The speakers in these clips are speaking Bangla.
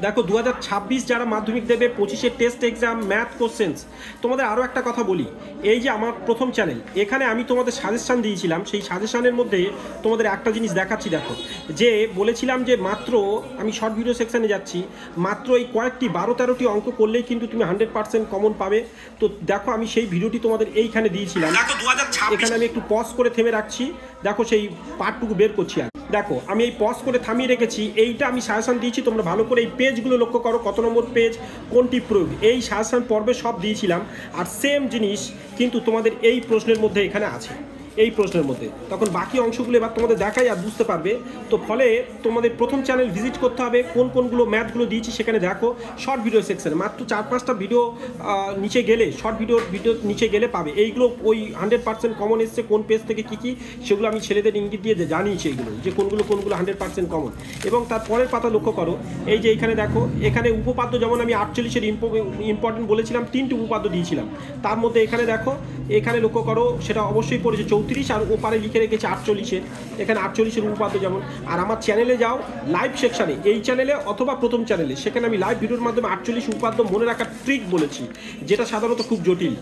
দেখো 2026 যারা মাধ্যমিক দেবে 25-এর টেস্ট এক্সাম ম্যাথ কোশ্চেন্স, তোমাদের আরও একটা কথা বলি, এই যে আমার প্রথম চ্যানেল, এখানে আমি তোমাদের সাজেশান দিয়েছিলাম, সেই সাজেশানের মধ্যে তোমাদের একটা জিনিস দেখাচ্ছি। দেখো, যে বলেছিলাম যে মাত্র, আমি শর্ট ভিডিও সেকশানে যাচ্ছি, মাত্র এই কয়েকটি 12-13টি অঙ্ক করলেই কিন্তু তুমি 100% কমন পাবে। তো দেখো, আমি সেই ভিডিওটি তোমাদের এইখানে দিয়েছিলাম। এখানে আমি একটু পজ করে থেমে রাখছি, দেখো সেই পার্টটুকু বের করছি। আর দেখো, আমি এই পজ করে থামিয়ে রেখেছি, এইটা আমি সাজেশান দিয়েছি, তোমরা ভালো করে এই পেজগুলো লক্ষ্য করো, কত নম্বর পেজ, কোনটি প্রয়োগ, এই সাজেশান পর্বে সব দিয়েছিলাম। আর সেম জিনিস কিন্তু তোমাদের এই প্রশ্নের মধ্যে এখানে আছে, এই প্রশ্নের মধ্যে। তখন বাকি অংশগুলো এবার তোমাদের দেখাই আর বুঝতে পারবে। তো ফলে তোমাদের প্রথম চ্যানেল ভিজিট করতে হবে, কোনগুলো ম্যাথগুলো দিয়েছি সেখানে দেখো, শর্ট ভিডিও সেকশানে মাত্র 4-5টা ভিডিও নিচে গেলে, শর্ট ভিডিও নিচে গেলে পাবে এইগুলো। ওই 100% কমন এসছে, কোন পেজ থেকে কী সেগুলো আমি ছেলেদের ইঙ্গিত দিয়ে জানিয়েছি এইগুলো, যে কোনগুলো 100% কমন। এবং তার পরের পাতা লক্ষ্য করো, এই যে এইখানে দেখো, এখানে উপপাদ্য যেমন আমি 48-এর ইম্পর্টেন্ট বলেছিলাম, 3টি উপপাদ্য দিয়েছিলাম, তার মধ্যে এখানে দেখো, এখানে লক্ষ্য করো, সেটা অবশ্যই পড়েছে 34, আর ওপারে লিখে রেখেছে 48-এর, এখানে 48-এর উপপাদ্য যেমন। আর আমার চ্যানেলে যাও, লাইভ সেকশানে, এই চ্যানেলে অথবা প্রথম চ্যানেলে, সেখানে আমি লাইভ ভিডিওর মাধ্যমে 48 উপপাদ্য মনে রাখার ট্রিক বলেছি, যেটা সাধারণত খুব জটিল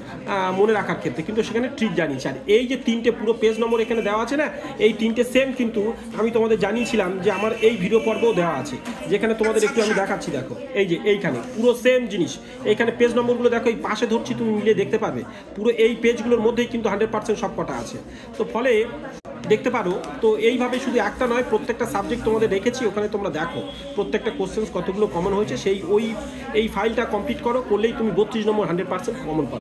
মনে রাখার ক্ষেত্রে, কিন্তু সেখানে ট্রিক জানিয়েছি। আর এই যে 3টে পুরো পেজ নম্বর এখানে দেওয়া আছে না, এই 3টে সেম কিন্তু আমি তোমাদের জানিয়েছিলাম যে আমার এই ভিডিও পর্বেও দেওয়া আছে, যেখানে তোমাদের একটু আমি দেখাচ্ছি। দেখো, এই যে এইখানে পুরো সেম জিনিস, এইখানে পেজ নম্বরগুলো দেখো, এই পাশে ধরছি, তুমি মিলিয়ে দেখতে পাবে, পুরো এই পেজগুলোর মধ্যেই কিন্তু 100% সব কটা আছে। তো ফলে দেখতে পারো, তো এইভাবে শুধু একটা নয়, প্রত্যেকটা সাবজেক্ট তোমাদের রেখেছি, ওখানে তোমরা দেখো প্রত্যেকটা কোশ্চেন্স কতগুলো কমন হয়েছে, এই ফাইলটা কমপ্লিট করলেই তুমি 32 নম্বর 100% কমন পাবে।